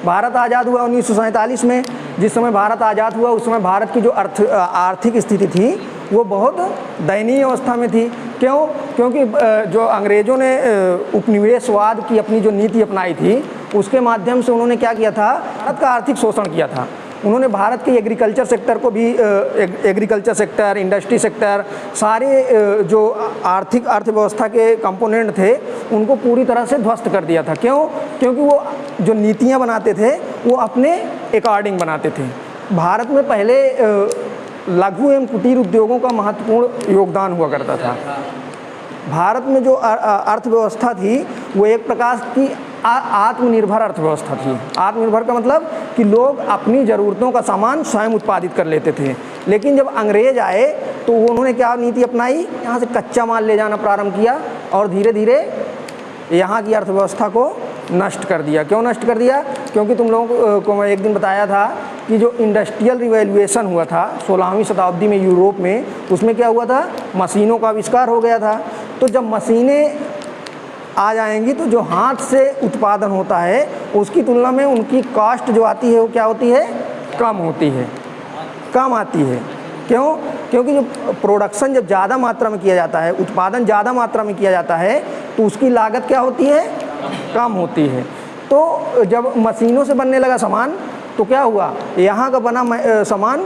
भारत आज़ाद हुआ 1947 में। जिस समय भारत आज़ाद हुआ उस समय भारत की जो आर्थिक स्थिति थी वो बहुत दयनीय अवस्था में थी। क्यों? क्योंकि जो अंग्रेज़ों ने उपनिवेशवाद की अपनी जो नीति अपनाई थी उसके माध्यम से उन्होंने क्या किया था, भारत का आर्थिक शोषण किया था। उन्होंने भारत के एग्रीकल्चर सेक्टर को भी एग्रीकल्चर सेक्टर, इंडस्ट्री सेक्टर, सारे जो आर्थिक अर्थव्यवस्था के कंपोनेंट थे उनको पूरी तरह से ध्वस्त कर दिया था। क्यों? क्योंकि वो जो नीतियाँ बनाते थे वो अपने अकॉर्डिंग बनाते थे। भारत में पहले लघु एवं कुटीर उद्योगों का महत्वपूर्ण योगदान हुआ करता था। भारत में जो अर्थव्यवस्था थी वो एक प्रकार की आत्मनिर्भर अर्थव्यवस्था थी। आत्मनिर्भर का मतलब कि लोग अपनी ज़रूरतों का सामान स्वयं उत्पादित कर लेते थे। लेकिन जब अंग्रेज़ आए तो उन्होंने क्या नीति अपनाई, यहाँ से कच्चा माल ले जाना प्रारंभ किया और धीरे धीरे यहाँ की अर्थव्यवस्था को नष्ट कर दिया। क्यों नष्ट कर दिया? क्योंकि तुम लोगों को मैं एक दिन बताया था कि जो इंडस्ट्रियल रिवॉल्यूशन हुआ था 16वीं शताब्दी में यूरोप में, उसमें क्या हुआ था, मशीनों का आविष्कार हो गया था। तो जब मशीनें आ जाएंगी तो जो हाथ से उत्पादन होता है उसकी तुलना में उनकी कॉस्ट जो आती है वो क्या होती है, कम होती है, कम आती है। क्यों? क्योंकि जो प्रोडक्शन जब ज़्यादा मात्रा में किया जाता है, उत्पादन ज़्यादा मात्रा में किया जाता है तो उसकी लागत क्या होती है, कम होती है। तो जब मशीनों से बनने लगा सामान तो क्या हुआ, यहाँ का बना सामान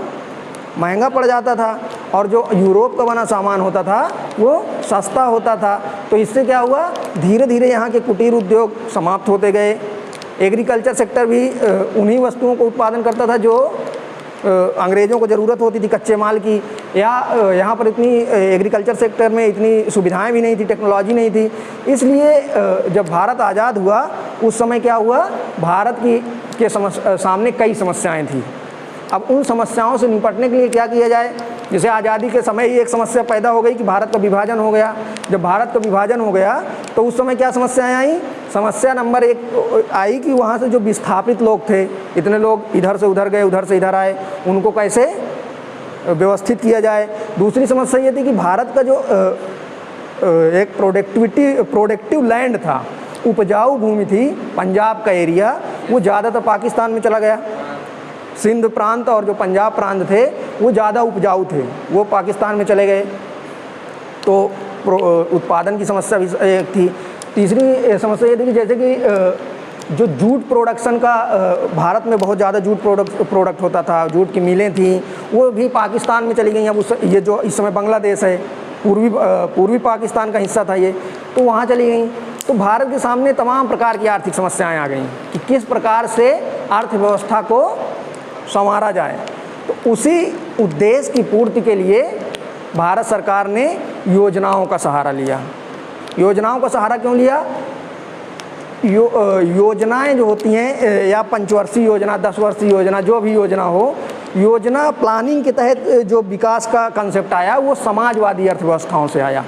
महंगा पड़ जाता था और जो यूरोप का बना सामान होता था वो सस्ता होता था। तो इससे क्या हुआ, धीरे धीरे यहाँ के कुटीर उद्योग समाप्त होते गए। एग्रीकल्चर सेक्टर भी उन्हीं वस्तुओं को उत्पादन करता था जो अंग्रेज़ों को ज़रूरत होती थी कच्चे माल की। यहाँ पर इतनी एग्रीकल्चर सेक्टर में इतनी सुविधाएं भी नहीं थी, टेक्नोलॉजी नहीं थी। इसलिए जब भारत आज़ाद हुआ उस समय क्या हुआ, भारत के सामने कई समस्याएं थी। अब उन समस्याओं से निपटने के लिए क्या किया जाए, जैसे आज़ादी के समय ही एक समस्या पैदा हो गई कि भारत का विभाजन हो गया। जब भारत का विभाजन हो गया तो उस समय क्या समस्याएं आई, समस्या नंबर 1 आई कि वहाँ से जो विस्थापित लोग थे, इतने लोग इधर से उधर गए, उधर से इधर आए, उनको कैसे व्यवस्थित किया जाए। दूसरी समस्या ये थी कि भारत का जो एक प्रोडक्टिव लैंड था, उपजाऊ भूमि थी, पंजाब का एरिया वो ज़्यादातर पाकिस्तान में चला गया। सिंध प्रांत और जो पंजाब प्रांत थे वो ज़्यादा उपजाऊ थे, वो पाकिस्तान में चले गए। तो उत्पादन की समस्या भी एक थी। तीसरी समस्या ये थी कि जैसे कि जो जूट प्रोडक्शन का भारत में बहुत ज़्यादा जूट प्रोडक्ट होता था, जूट की मिलें थी, वो भी पाकिस्तान में चली गई। अब ये जो इस समय बांग्लादेश है, पूर्वी पाकिस्तान का हिस्सा था ये, तो वहाँ चली गई। तो भारत के सामने तमाम प्रकार की आर्थिक समस्याएं आ गई कि किस प्रकार से अर्थव्यवस्था को संवारा जाए। तो उसी उद्देश्य की पूर्ति के लिए भारत सरकार ने योजनाओं का सहारा लिया। योजनाओं का सहारा क्यों लिया? योजनाएं जो होती हैं या पंचवर्षीय योजना, 10 वर्षीय योजना, जो भी योजना हो, योजना प्लानिंग के तहत जो विकास का कंसेप्ट आया वो समाजवादी अर्थव्यवस्थाओं से आया।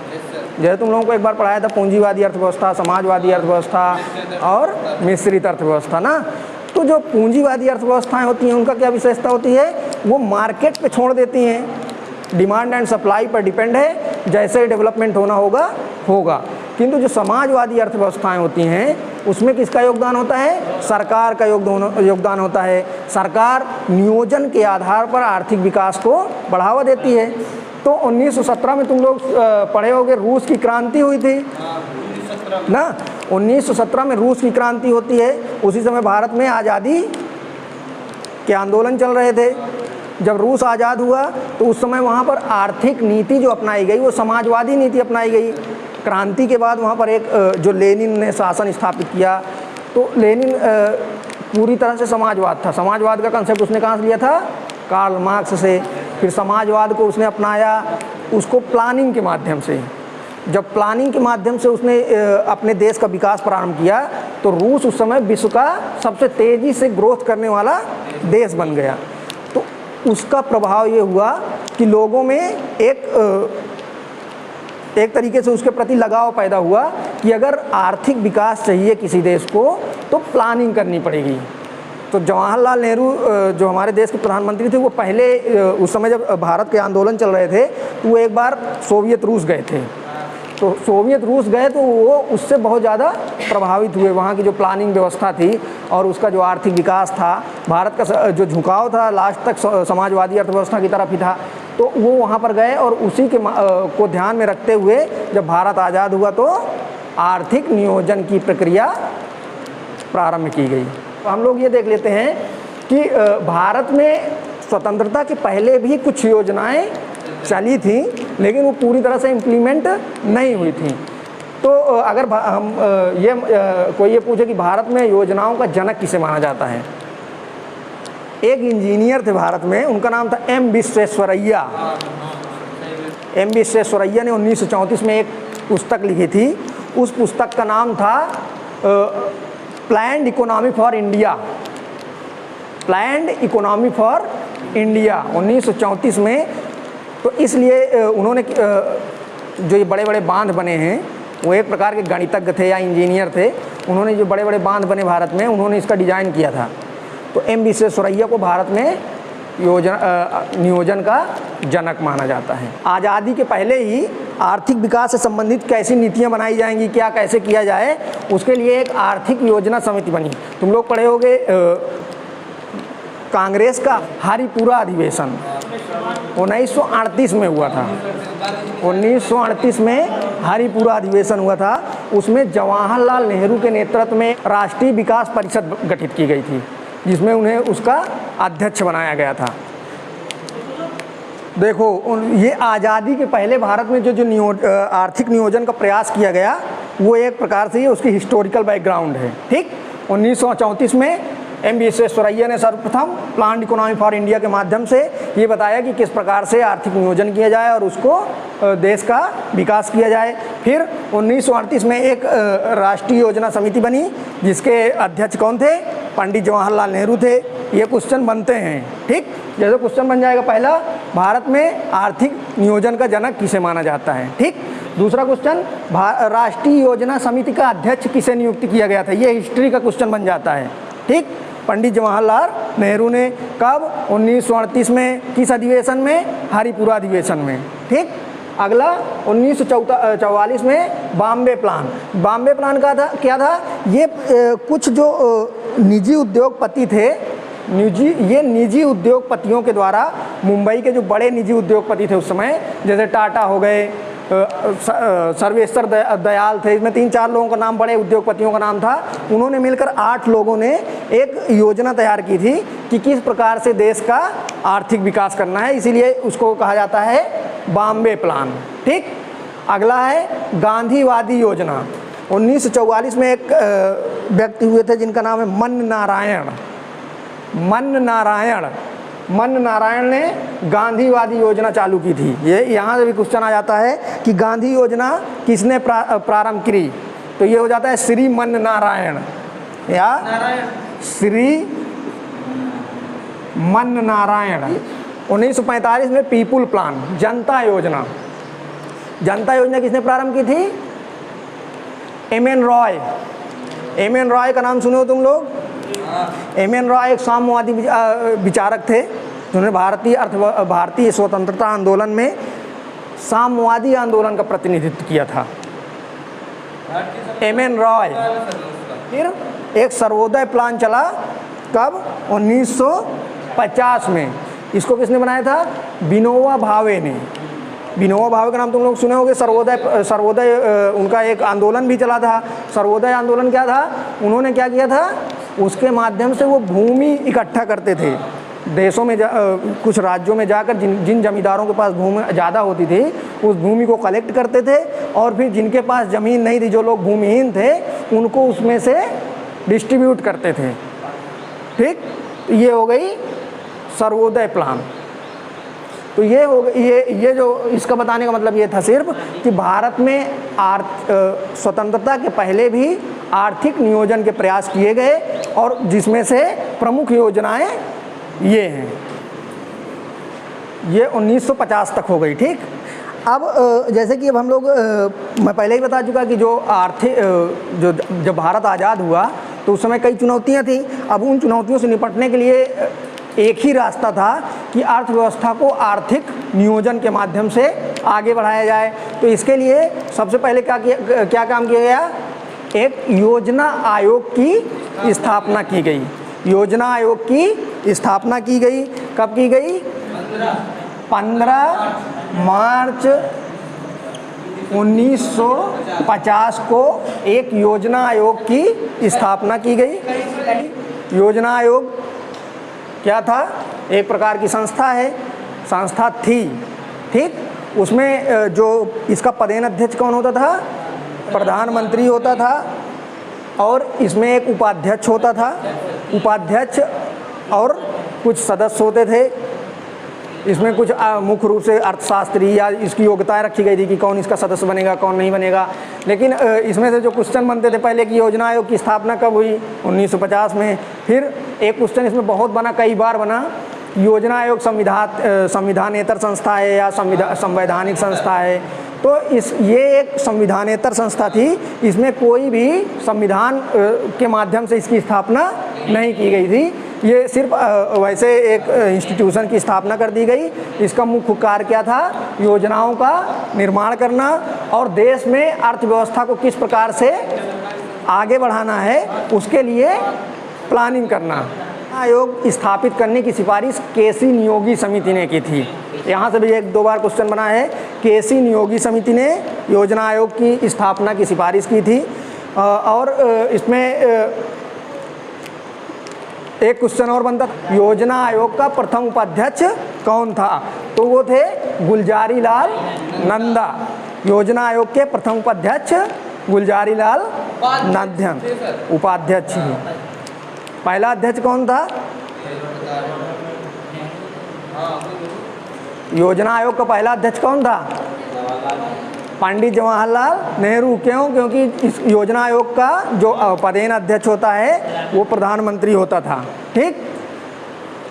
जैसे तुम लोगों को एक बार पढ़ाया था पूंजीवादी अर्थव्यवस्था, समाजवादी अर्थव्यवस्था और मिश्रित अर्थव्यवस्था ना। तो जो पूंजीवादी अर्थव्यवस्थाएं होती हैं उनका क्या विशेषता होती है, वो मार्केट पे छोड़ देती हैं, डिमांड एंड सप्लाई पर डिपेंड है, जैसे डेवलपमेंट होना होगा। किंतु जो समाजवादी अर्थव्यवस्थाएं होती हैं उसमें किसका योगदान होता है, सरकार का योगदान होता है। सरकार नियोजन के आधार पर आर्थिक विकास को बढ़ावा देती है। तो 1917 में तुम लोग पढ़े होगे, रूस की क्रांति हुई थी ना। 1917 में रूस की क्रांति होती है। उसी समय भारत में आज़ादी के आंदोलन चल रहे थे। जब रूस आज़ाद हुआ तो उस समय वहाँ पर आर्थिक नीति जो अपनाई गई वो समाजवादी नीति अपनाई गई। क्रांति के बाद वहाँ पर एक जो लेनिन ने शासन स्थापित किया, तो लेनिन पूरी तरह से समाजवाद था। समाजवाद का कंसेप्ट उसने कहाँ से लिया था, कार्ल मार्क्स से। फिर समाजवाद को उसने अपनाया, उसको प्लानिंग के माध्यम से। जब प्लानिंग के माध्यम से उसने अपने देश का विकास प्रारंभ किया तो रूस उस समय विश्व का सबसे तेज़ी से ग्रोथ करने वाला देश बन गया। तो उसका प्रभाव ये हुआ कि लोगों में एक तरीके से उसके प्रति लगाव पैदा हुआ कि अगर आर्थिक विकास चाहिए किसी देश को तो प्लानिंग करनी पड़ेगी। तो जवाहरलाल नेहरू जो हमारे देश के प्रधानमंत्री थे वो पहले उस समय जब भारत के आंदोलन चल रहे थे तो वो एक बार सोवियत रूस गए थे। तो सोवियत रूस गए तो वो उससे बहुत ज़्यादा प्रभावित हुए। वहाँ की जो प्लानिंग व्यवस्था थी और उसका जो आर्थिक विकास था, भारत का जो झुकाव था लास्ट तक समाजवादी अर्थव्यवस्था की तरफ ही था, तो वो वहाँ पर गए और उसी के को ध्यान में रखते हुए जब भारत आज़ाद हुआ तो आर्थिक नियोजन की प्रक्रिया प्रारंभ की गई। तो हम लोग ये देख लेते हैं कि भारत में स्वतंत्रता के पहले भी कुछ योजनाएं चली थी, लेकिन वो पूरी तरह से इम्प्लीमेंट नहीं हुई थी। तो अगर हम कोई ये पूछे कि भारत में योजनाओं का जनक किसे माना जाता है, एक इंजीनियर थे भारत में, उनका नाम था एम विश्वेश्वरैया। एम विश्वेश्वरैया ने 1934 में एक पुस्तक लिखी थी। उस पुस्तक का नाम था planned economy for India. Planned economy for India 1934 में। तो इसलिए उन्होंने जो ये बड़े बड़े बांध बने हैं, वो एक प्रकार के गणितज्ञ थे या इंजीनियर थे। उन्होंने जो बड़े बड़े बांध बने भारत में, उन्होंने इसका डिज़ाइन किया था। तो एम विश्वेश्वरैया को भारत में नियोजन का जनक माना जाता है। आज़ादी के पहले ही आर्थिक विकास से संबंधित कैसी नीतियां बनाई जाएंगी, क्या कैसे किया जाए, उसके लिए एक आर्थिक योजना समिति बनी। तुम लोग पढ़े होंगे कांग्रेस का हरिपुरा अधिवेशन 1938 में हुआ था। 1938 में हरिपुरा अधिवेशन हुआ था। उसमें जवाहरलाल नेहरू के नेतृत्व में राष्ट्रीय विकास परिषद गठित की गई थी, जिसमें उन्हें उसका अध्यक्ष बनाया गया था। देखो, ये आज़ादी के पहले भारत में जो आर्थिक नियोजन का प्रयास किया गया, वो एक प्रकार से ये उसकी हिस्टोरिकल बैकग्राउंड है। ठीक, 1934 में एम विश्वेश्वरैया ने सर्वप्रथम प्लान्ड इकोनॉमी फॉर इंडिया के माध्यम से ये बताया कि किस प्रकार से आर्थिक नियोजन किया जाए और उसको देश का विकास किया जाए। फिर 1938 में एक राष्ट्रीय योजना समिति बनी, जिसके अध्यक्ष कौन थे? पंडित जवाहरलाल नेहरू थे। ये क्वेश्चन बनते हैं। ठीक, जैसे क्वेश्चन बन जाएगा पहला, भारत में आर्थिक नियोजन का जनक किसे माना जाता है। ठीक, दूसरा क्वेश्चन, राष्ट्रीय योजना समिति का अध्यक्ष किसे नियुक्त किया गया था। ये हिस्ट्री का क्वेश्चन बन जाता है। ठीक, पंडित जवाहरलाल नेहरू ने। कब? 1938 में। किस अधिवेशन में? हरिपुरा अधिवेशन में। ठीक, अगला 1944 में बॉम्बे प्लान। बॉम्बे प्लान का था क्या था? ये कुछ जो निजी उद्योगपति थे, ये निजी उद्योगपतियों के द्वारा, मुंबई के जो बड़े निजी उद्योगपति थे उस समय, जैसे टाटा हो गए, सर्वेश्वर दयाल थे, इसमें 3-4 लोगों का नाम, बड़े उद्योगपतियों का नाम था। उन्होंने मिलकर 8 लोगों ने एक योजना तैयार की थी कि किस प्रकार से देश का आर्थिक विकास करना है, इसीलिए उसको कहा जाता है बॉम्बे प्लान। ठीक, अगला है गांधीवादी योजना। 1944 में एक व्यक्ति हुए थे जिनका नाम है मन नारायण ने गांधीवादी योजना चालू की थी। ये यहाँ से भी क्वेश्चन आ जाता है कि गांधी योजना किसने प्रारंभ की, तो ये हो जाता है श्री मन नारायण या श्री मन नारायण। 1945 में पीपुल प्लान, जनता योजना किसने प्रारंभ की थी? एम एन रॉय का नाम सुने हो तुम लोग? एम एन रॉय एक साम्यवादी विचारक थे, जिन्होंने भारतीय स्वतंत्रता आंदोलन में साम्यवादी आंदोलन का प्रतिनिधित्व किया था। M N Roy. फिर एक सर्वोदय प्लान चला, कब? 1950 में। इसको किसने बनाया था? विनोबा भावे ने। विनोबा भावे का नाम तुम लोग सुने होंगे। सर्वोदय उनका एक आंदोलन भी चला था। सर्वोदय आंदोलन क्या था? उन्होंने क्या किया था? उसके माध्यम से वो भूमि इकट्ठा करते थे देशों में, कुछ राज्यों में जाकर जिन जमींदारों के पास भूमि ज़्यादा होती थी, उस भूमि को कलेक्ट करते थे और फिर जिनके पास ज़मीन नहीं थी, जो लोग भूमिहीन थे, उनको उसमें से डिस्ट्रीब्यूट करते थे। ठीक, ये हो गई सर्वोदय प्लान। तो ये हो गई, ये जो इसका बताने का मतलब ये था सिर्फ कि भारत में स्वतंत्रता के पहले भी आर्थिक नियोजन के प्रयास किए गए, और जिसमें से प्रमुख योजनाएं ये हैं। ये 1950 तक हो गई। ठीक, अब जैसे कि अब हम लोग, मैं पहले ही बता चुका कि जो जब भारत आज़ाद हुआ तो उस समय कई चुनौतियां थी। अब उन चुनौतियों से निपटने के लिए एक ही रास्ता था कि अर्थव्यवस्था को आर्थिक नियोजन के माध्यम से आगे बढ़ाया जाए। तो इसके लिए सबसे पहले क्या काम किया गया, एक योजना आयोग की स्थापना की गई। योजना आयोग की स्थापना की गई। कब की गई? 15 मार्च 1950 को एक योजना आयोग की स्थापना की गई। योजना आयोग क्या था? एक प्रकार की संस्था है, संस्था थी, ठीक। उसमें जो इसका पदेन अध्यक्ष कौन होता था? प्रधानमंत्री होता था, और इसमें एक उपाध्यक्ष होता था। उपाध्यक्ष और कुछ सदस्य होते थे। इसमें कुछ मुख्य रूप से अर्थशास्त्री या इसकी योग्यताएं रखी गई थी कि कौन इसका सदस्य बनेगा, कौन नहीं बनेगा। लेकिन इसमें से जो क्वेश्चन बनते थे पहले कि योजना आयोग की स्थापना कब हुई? 1950 में। फिर एक क्वेश्चन इसमें बहुत बना, कई बार बना, योजना आयोग संविधानेतर संस्था है या संवैधानिक संस्था है? तो ये एक संविधानेतर संस्था थी। इसमें कोई भी संविधान के माध्यम से इसकी स्थापना नहीं की गई थी। ये सिर्फ वैसे एक इंस्टीट्यूशन की स्थापना कर दी गई। इसका मुख्य कार्य क्या था? योजनाओं का निर्माण करना और देश में अर्थव्यवस्था को किस प्रकार से आगे बढ़ाना है उसके लिए प्लानिंग करना। आयोग स्थापित करने की सिफारिश केसी नियोगी समिति ने की थी। यहाँ से भी एक दो बार क्वेश्चन बना है। केसी नियोगी समिति ने योजना आयोग की स्थापना की सिफारिश की थी। और इसमें एक क्वेश्चन और बनता था, योजना आयोग का प्रथम उपाध्यक्ष कौन था? तो वो थे गुलजारी लाल नंदा। योजना आयोग के प्रथम उपाध्यक्ष गुलजारी लाल नंदा, उपाध्यक्ष ही। पहला अध्यक्ष कौन था? योजना आयोग का पहला अध्यक्ष कौन था? पंडित जवाहरलाल नेहरू। क्यों? क्योंकि इस योजना आयोग का जो पदेन अध्यक्ष होता है वो प्रधानमंत्री होता था, ठीक।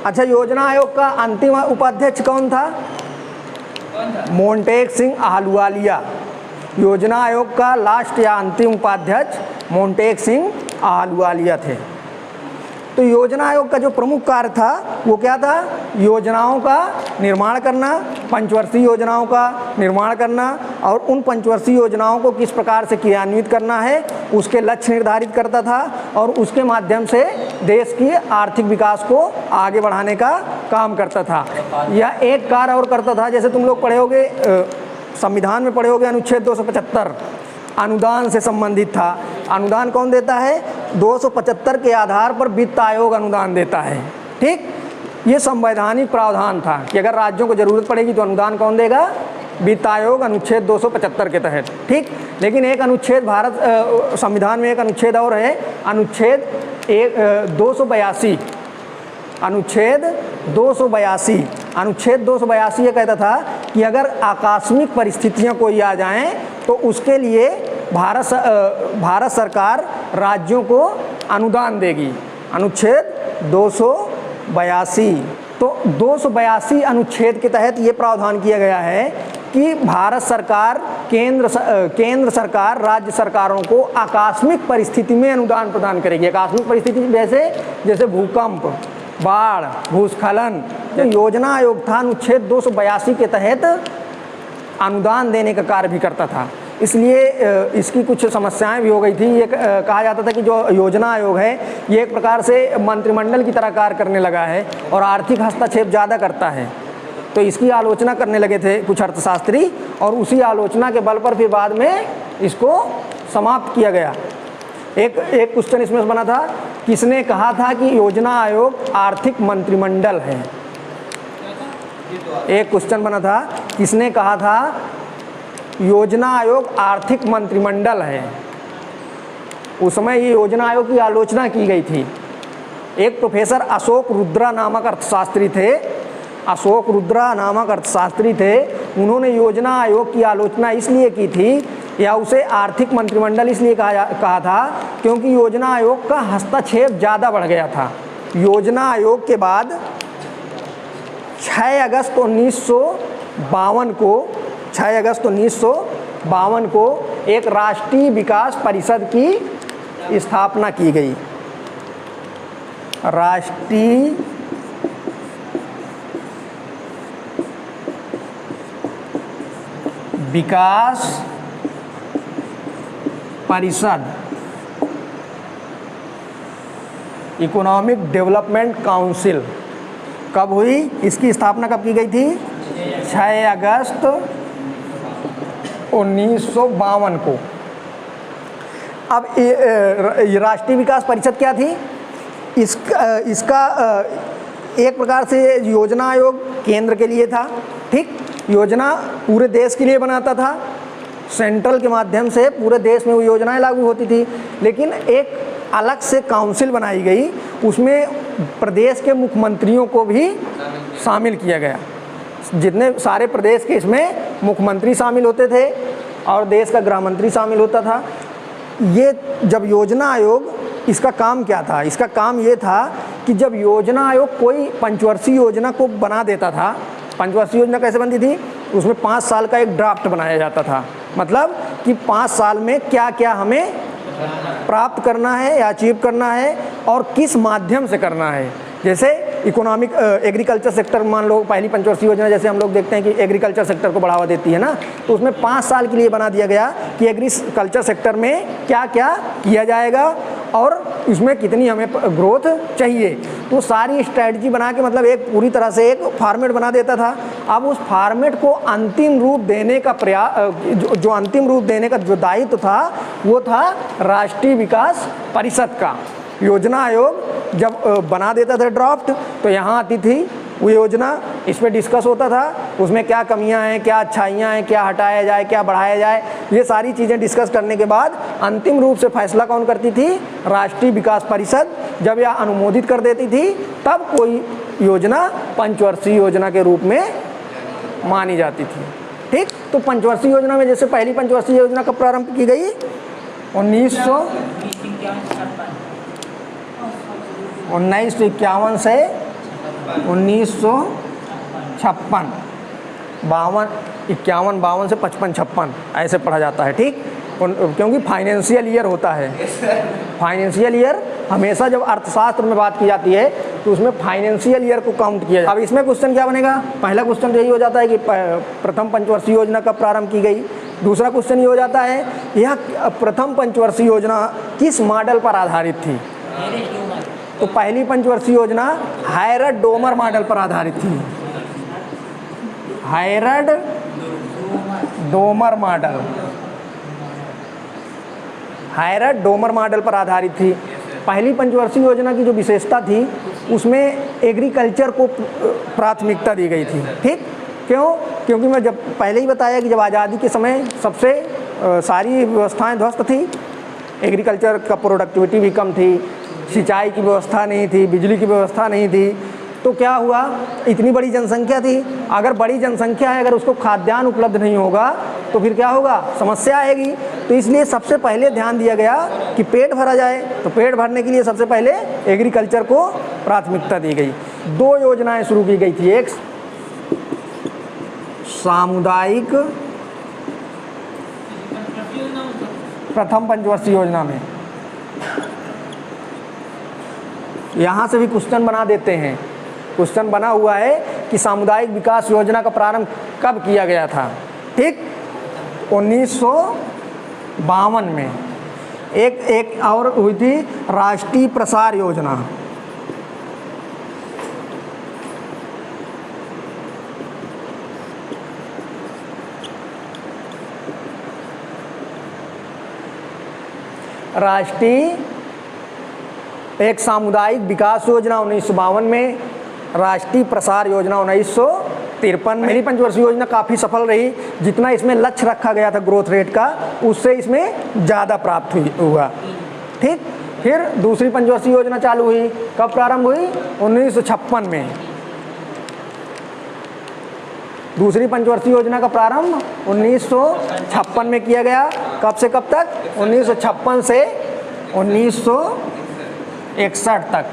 अच्छा, योजना आयोग का अंतिम उपाध्यक्ष कौन था? मोंटेक सिंह आहलूवालिया। योजना आयोग का लास्ट या अंतिम उपाध्यक्ष मोंटेक सिंह आहलूवालिया थे। तो योजना आयोग का जो प्रमुख कार्य था वो क्या था? योजनाओं का निर्माण करना, पंचवर्षीय योजनाओं का निर्माण करना और उन पंचवर्षीय योजनाओं को किस प्रकार से क्रियान्वित करना है उसके लक्ष्य निर्धारित करता था और उसके माध्यम से देश की आर्थिक विकास को आगे बढ़ाने का काम करता था। यह एक कार्य और करता था, जैसे तुम लोग पढ़े होगे संविधान में पढ़े होगे, अनुच्छेद 275 अनुदान से संबंधित था। अनुदान कौन देता है? 275 के आधार पर वित्त आयोग अनुदान देता है, ठीक। ये संवैधानिक प्रावधान था कि अगर राज्यों को जरूरत पड़ेगी तो अनुदान कौन देगा? वित्त आयोग, अनुच्छेद 275 के तहत, ठीक। लेकिन एक अनुच्छेद भारत संविधान में एक अनुच्छेद और है, अनुच्छेद 282। अनुच्छेद 282 ये कहता था कि अगर आकस्मिक परिस्थितियां कोई आ जाएं तो उसके लिए भारत सरकार राज्यों को अनुदान देगी। अनुच्छेद 282। तो 282 अनुच्छेद के तहत ये प्रावधान किया गया है कि भारत सरकार केंद्र सरकार राज्य सरकारों को आकस्मिक परिस्थिति में अनुदान प्रदान करेगी। आकस्मिक परिस्थिति जैसे भूकंप, बाढ़, भूस्खलन। जो योजना आयोग था अनुच्छेद 282 के तहत अनुदान देने का कार्य भी करता था। इसलिए इसकी कुछ समस्याएं भी हो गई थी। ये कहा जाता था कि जो योजना आयोग है ये एक प्रकार से मंत्रिमंडल की तरह कार्य करने लगा है और आर्थिक हस्तक्षेप ज़्यादा करता है। तो इसकी आलोचना करने लगे थे कुछ अर्थशास्त्री और उसी आलोचना के बल पर फिर बाद में इसको समाप्त किया गया। एक क्वेश्चन इसमें बना था, किसने कहा था कि योजना आयोग आर्थिक मंत्रिमंडल है? एक क्वेश्चन बना था, किसने कहा था योजना आयोग आर्थिक मंत्रिमंडल है? उस समय ये योजना आयोग की आलोचना की गई थी। एक प्रोफेसर अशोक रुद्रा नामक अर्थशास्त्री थे। उन्होंने योजना आयोग की आलोचना इसलिए की थी या उसे आर्थिक मंत्रिमंडल इसलिए कहा था क्योंकि योजना आयोग का हस्तक्षेप ज़्यादा बढ़ गया था। योजना आयोग के बाद 6 अगस्त 1952 को एक राष्ट्रीय विकास परिषद की स्थापना की गई। राष्ट्रीय विकास परिषद, इकोनॉमिक डेवलपमेंट काउंसिल कब हुई? इसकी स्थापना कब की गई थी? 6 अगस्त 1952 को। अब ये राष्ट्रीय विकास परिषद क्या थी? इसका एक प्रकार से योजना आयोग केंद्र के लिए था, ठीक। योजना पूरे देश के लिए बनाता था, सेंट्रल के माध्यम से पूरे देश में वो योजनाएं लागू होती थी। लेकिन एक अलग से काउंसिल बनाई गई, उसमें प्रदेश के मुख्यमंत्रियों को भी शामिल किया गया। जितने सारे प्रदेश के इसमें मुख्यमंत्री शामिल होते थे और देश का गृह मंत्री शामिल होता था। ये जब योजना आयोग, इसका काम क्या था? इसका काम ये था कि जब योजना आयोग कोई पंचवर्षीय योजना को बना देता था, पंचवर्षीय योजना कैसे बनती थी? उसमें 5 साल का एक ड्राफ्ट बनाया जाता था, मतलब कि 5 साल में क्या क्या हमें प्राप्त करना है या अचीव करना है और किस माध्यम से करना है। जैसे इकोनॉमिक एग्रीकल्चर सेक्टर, मान लो पहली पंचवर्षीय योजना जैसे हम लोग देखते हैं कि एग्रीकल्चर सेक्टर को बढ़ावा देती है ना, तो उसमें 5 साल के लिए बना दिया गया कि एग्रीकल्चर सेक्टर में क्या क्या किया जाएगा और इसमें कितनी हमें ग्रोथ चाहिए। तो सारी स्ट्रैटेजी बना के, मतलब एक पूरी तरह से एक फॉर्मेट बना देता था। अब उस फॉर्मेट को अंतिम रूप देने का जो अंतिम रूप देने का जो दायित्व था, वो था राष्ट्रीय विकास परिषद का। योजना आयोग जब बना देता था ड्राफ्ट, तो यहाँ आती थी वो योजना, इस पर डिस्कस होता था, उसमें क्या कमियां हैं, क्या अच्छाइयाँ हैं, क्या हटाया जाए, क्या बढ़ाया जाए, ये सारी चीज़ें डिस्कस करने के बाद अंतिम रूप से फैसला कौन करती थी? राष्ट्रीय विकास परिषद। जब यह अनुमोदित कर देती थी, तब कोई योजना पंचवर्षीय योजना के रूप में मानी जाती थी, ठीक। तो पंचवर्षीय योजना में जैसे पहली पंचवर्षीय योजना कब प्रारंभ की गई? 1951 से 1956, 51 से 55 ऐसे पढ़ा जाता है, ठीक। क्योंकि फाइनेंशियल ईयर होता है। फाइनेंशियल ईयर हमेशा जब अर्थशास्त्र में बात की जाती है तो उसमें फाइनेंशियल ईयर को काउंट किया जाता है। अब इसमें क्वेश्चन क्या बनेगा? पहला क्वेश्चन तो यही हो जाता है कि प्रथम पंचवर्षीय योजना कब प्रारंभ की गई। दूसरा क्वेश्चन ये हो जाता है, यह प्रथम पंचवर्षीय योजना किस मॉडल पर आधारित थी? तो पहली पंचवर्षीय योजना हायरड डोमर मॉडल पर आधारित थी। Hired Domar model, hired Domar model पर आधारित थी। पहली पंचवर्षीय योजना की जो विशेषता थी, उसमें एग्रीकल्चर को प्राथमिकता दी गई थी, ठीक। क्यों? क्योंकि मैं जब पहले ही बताया कि जब आज़ादी के समय सबसे सारी व्यवस्थाएं ध्वस्त थी, एग्रीकल्चर का प्रोडक्टिविटी भी कम थी, सिंचाई की व्यवस्था नहीं थी, बिजली की व्यवस्था नहीं थी। तो क्या हुआ? इतनी बड़ी जनसंख्या थी, अगर बड़ी जनसंख्या है, अगर उसको खाद्यान्न उपलब्ध नहीं होगा तो फिर क्या होगा? समस्या आएगी। तो इसलिए सबसे पहले ध्यान दिया गया कि पेट भरा जाए। तो पेट भरने के लिए सबसे पहले एग्रीकल्चर को प्राथमिकता दी गई। 2 योजनाएं शुरू की गई थी, एक सामुदायिक प्रथम पंचवर्षीय योजना में, यहाँ से भी क्वेश्चन बना देते हैं। क्वेश्चन बना हुआ है कि सामुदायिक विकास योजना का प्रारंभ कब किया गया था, ठीक। 1952 में। एक और हुई थी राष्ट्रीय प्रसार योजना। राष्ट्रीय एक सामुदायिक विकास योजना 1952 में, राष्ट्रीय प्रसार योजना 1953। पहली पंचवर्षीय योजना काफ़ी सफल रही, जितना इसमें लक्ष्य रखा गया था ग्रोथ रेट का, उससे इसमें ज़्यादा प्राप्त हुआ, ठीक। फिर दूसरी पंचवर्षीय योजना चालू हुई, कब प्रारंभ हुई? 1956 में। दूसरी पंचवर्षीय योजना का प्रारंभ 1956 में किया गया। कब से कब तक? 1956 से 1961 तक।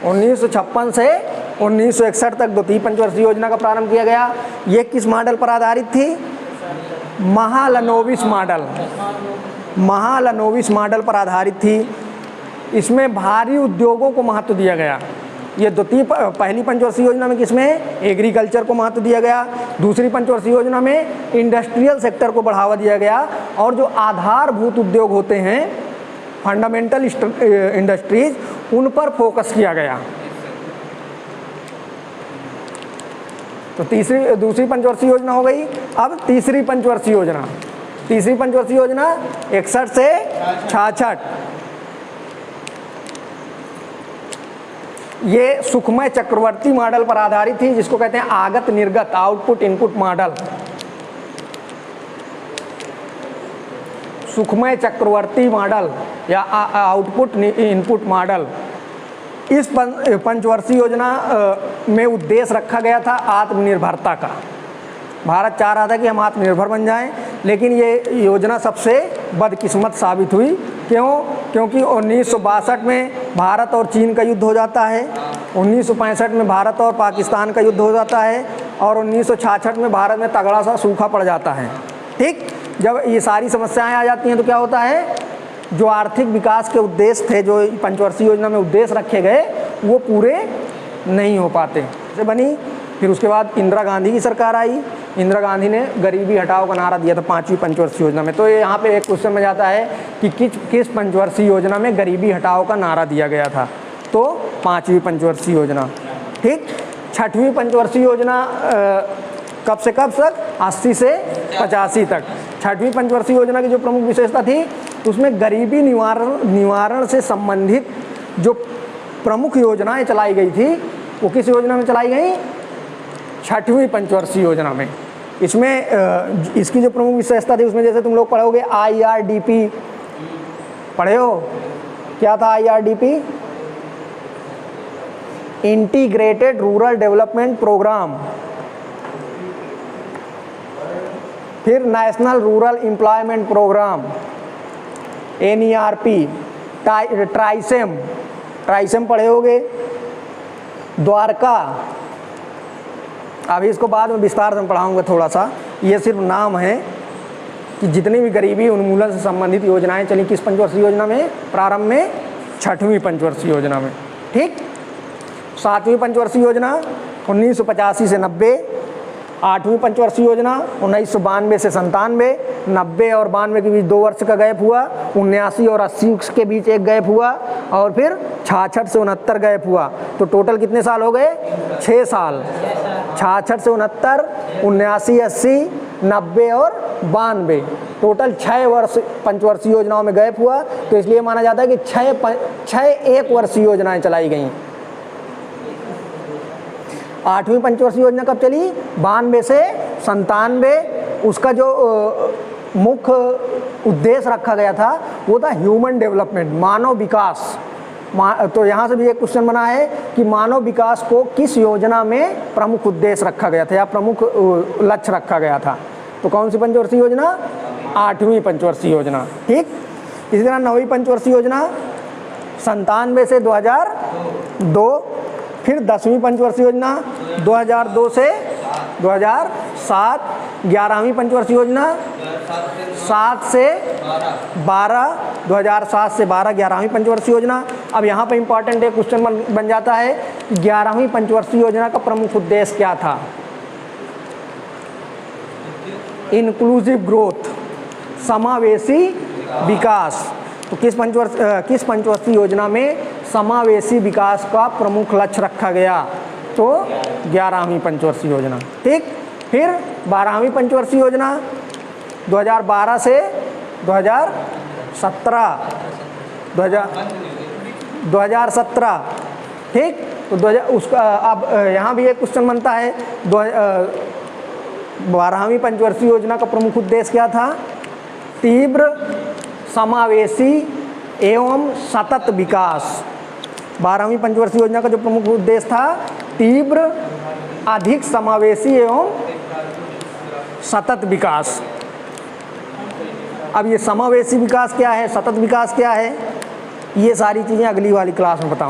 1956 से 1961 तक द्वितीय पंचवर्षीय योजना का प्रारंभ किया गया। ये किस मॉडल पर आधारित थी? महालनोबिस मॉडल। महालनोबिस मॉडल पर आधारित थी। इसमें भारी उद्योगों को महत्व दिया गया। ये पहली पंचवर्षीय योजना में किसमें एग्रीकल्चर को महत्व दिया गया, दूसरी पंचवर्षीय योजना में इंडस्ट्रियल सेक्टर को बढ़ावा दिया गया और जो आधारभूत उद्योग होते हैं फंडामेंटल इंडस्ट्रीज उन पर फोकस किया गया। तो दूसरी पंचवर्षीय योजना हो गई। अब तीसरी पंचवर्षीय योजना 61 से 66, ये सुखमय चक्रवर्ती मॉडल पर आधारित थी, जिसको कहते हैं आगत निर्गत आउटपुट इनपुट मॉडल। सुखमय चक्रवर्ती मॉडल या आउटपुट इनपुट मॉडल, इस पंचवर्षीय योजना में उद्देश्य रखा गया था आत्मनिर्भरता का। भारत चाह रहा था कि हम आत्मनिर्भर बन जाएं, लेकिन ये योजना सबसे बदकिस्मत साबित हुई। क्यों? क्योंकि 1962 में भारत और चीन का युद्ध हो जाता है, 1965 में भारत और पाकिस्तान का युद्ध हो जाता है और 1966 में भारत में तगड़ा सा सूखा पड़ जाता है। ठीक, जब ये सारी समस्याएं आ जाती हैं तो क्या होता है, जो आर्थिक विकास के उद्देश्य थे, जो पंचवर्षीय योजना में उद्देश्य रखे गए, वो पूरे नहीं हो पाते। जैसे बनी, फिर उसके बाद इंदिरा गांधी की सरकार आई। इंदिरा गांधी ने गरीबी हटाओ का नारा दिया था 5वीं पंचवर्षीय योजना में। तो ये यहाँ पे एक क्वेश्चन में जाता है कि किस पंचवर्षीय योजना में गरीबी हटाओ का नारा दिया गया था, तो 5वीं पंचवर्षीय योजना। ठीक, 6वीं पंचवर्षीय योजना कब से कब तक? 80 से 85 तक। 6वीं पंचवर्षीय योजना की जो प्रमुख विशेषता थी, उसमें गरीबी निवारण से संबंधित जो प्रमुख योजनाएं चलाई गई थी, वो किस योजना में चलाई गई? 6वीं पंचवर्षीय योजना में। इसमें इसकी जो प्रमुख विशेषता थी, उसमें जैसे तुम लोग पढ़ोगे IRDP, पढ़े हो? क्या था IRDP? Integrated rural development programme. फिर national rural employment programme NERP, TRYSEM पढ़े होगे, द्वारका। अभी इसको बाद में विस्तार से पढ़ाऊंगा थोड़ा सा। ये सिर्फ नाम है कि जितनी भी गरीबी उन्मूलन से संबंधित योजनाएं चली किस पंचवर्षीय योजना में? प्रारंभ में 6वीं पंचवर्षीय योजना में। ठीक, 7वीं पंचवर्षीय योजना 1985 से 90, 8वीं पंचवर्षीय योजना 1992 से 97, 90 और 92 के बीच 2 वर्ष का गैप हुआ, 79 और 80 के बीच एक गैप हुआ, और फिर 66 से 69 गैप हुआ। तो टोटल कितने साल हो गए? 6 साल। 66 से 69, 79, 80, 90 और 92, टोटल 6 वर्ष पंचवर्षीय योजनाओं में गैप हुआ। तो इसलिए माना जाता है कि 6 एक वर्षीय योजनाएं चलाई गई। 8वीं पंचवर्षीय योजना कब चली? 92 से 97। उसका जो मुख्य उद्देश्य रखा गया था वो था ह्यूमन डेवलपमेंट, मानव विकास। तो यहाँ से भी एक क्वेश्चन बना है कि मानव विकास को किस योजना में प्रमुख उद्देश्य रखा गया था या प्रमुख लक्ष्य रखा गया था? तो कौन सी पंचवर्षीय योजना? 8वीं पंचवर्षीय योजना। ठीक, इसी तरह 9वीं पंचवर्षीय योजना 97 से 2002। फिर 10वीं पंचवर्षीय योजना 2002 से 2007। 11वीं पंचवर्षीय योजना 7 से 12, 2007 से 12 11वीं पंचवर्षीय योजना। अब यहाँ पर इंपॉर्टेंट एक क्वेश्चन बन जाता है, 11वीं पंचवर्षीय योजना का प्रमुख उद्देश्य क्या था? इंक्लूसिव ग्रोथ, समावेशी विकास। तो किस पंचवर्षीय योजना में समावेशी विकास का प्रमुख लक्ष्य रखा गया? तो 11वीं पंचवर्षीय योजना। ठीक, फिर 12वीं पंचवर्षीय योजना 2012 से 2017। 2017। ठीक, तो उसका अब यहाँ भी एक क्वेश्चन बनता है, 12वीं पंचवर्षीय योजना का प्रमुख उद्देश्य क्या था? तीव्र, समावेशी एवं सतत विकास। 12वीं पंचवर्षीय योजना का जो प्रमुख उद्देश्य था, तीव्र, अधिक समावेशी एवं सतत विकास। अब ये समावेशी विकास क्या है, सतत विकास क्या है, ये सारी चीज़ें अगली वाली क्लास में बताऊँ।